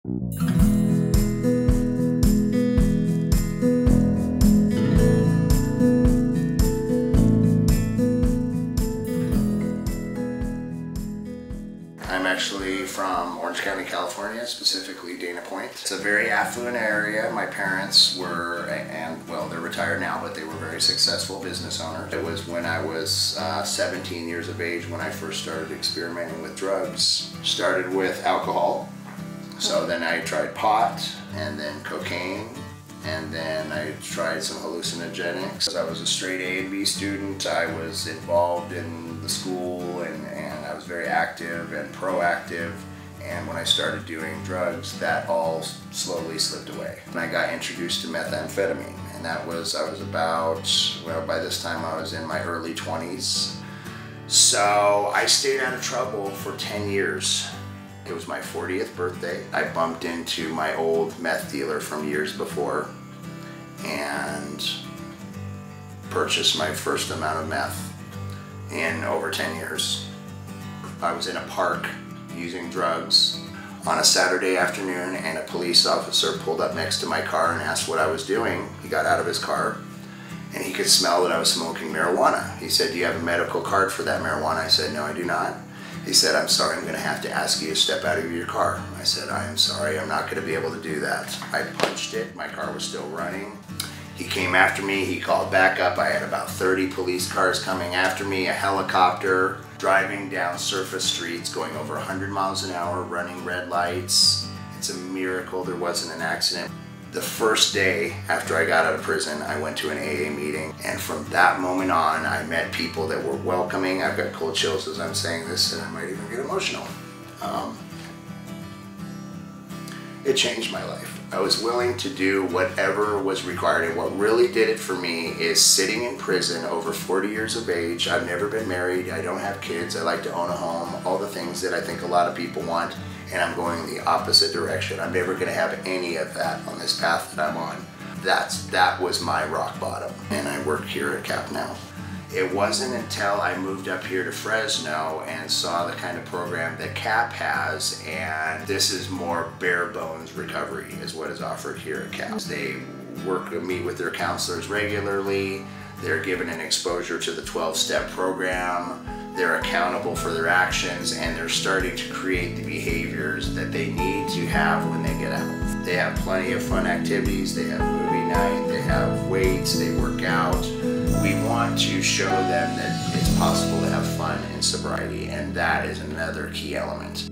I'm actually from Orange County, California, specifically Dana Point. It's a very affluent area. My parents were, and well, they're retired now, but they were very successful business owners. It was when I was 17 years of age when I first started experimenting with drugs. Started with alcohol, so then I tried pot, and then cocaine, and then I tried some hallucinogenics. I was a straight A and B student. I was involved in the school and I was very active and proactive. And when I started doing drugs, that all slowly slipped away. And I got introduced to methamphetamine, and I was about, well, by this time I was in my early 20s. So I stayed out of trouble for 10 years. It was my 40th birthday. I bumped into my old meth dealer from years before and purchased my first amount of meth in over 10 years. I was in a park using drugs on a Saturday afternoon, and a police officer pulled up next to my car and asked what I was doing. He got out of his car and he could smell that I was smoking marijuana. He said, "Do you have a medical card for that marijuana?" I said, "No, I do not." He said, "I'm sorry, I'm going to have to ask you to step out of your car." I said, "I am sorry, I'm not going to be able to do that." I punched it. My car was still running. He came after me. He called backup. I had about 30 police cars coming after me, a helicopter, driving down surface streets, going over 100 miles an hour, running red lights. It's a miracle there wasn't an accident. The first day after I got out of prison, I went to an AA meeting, and from that moment on, I met people that were welcoming. I've got cold chills as I'm saying this, and I might even get emotional. It changed my life. I was willing to do whatever was required, and what really did it for me is sitting in prison over 40 years of age. I've never been married, I don't have kids, I like to own a home, all the things that I think a lot of people want, and I'm going the opposite direction. I'm never going to have any of that on this path that I'm on. That was my rock bottom, and I work here at CAP now. It wasn't until I moved up here to Fresno and saw the kind of program that CAP has, and this is more bare bones recovery is what is offered here at CAP. They meet with their counselors regularly, they're given an exposure to the 12-step program, they're accountable for their actions, and they're starting to create the behaviors that they need to have when they get out. They have plenty of fun activities, they have movie night, they have weights, they work out. We want to show them that it's possible to have fun in sobriety, and that is another key element.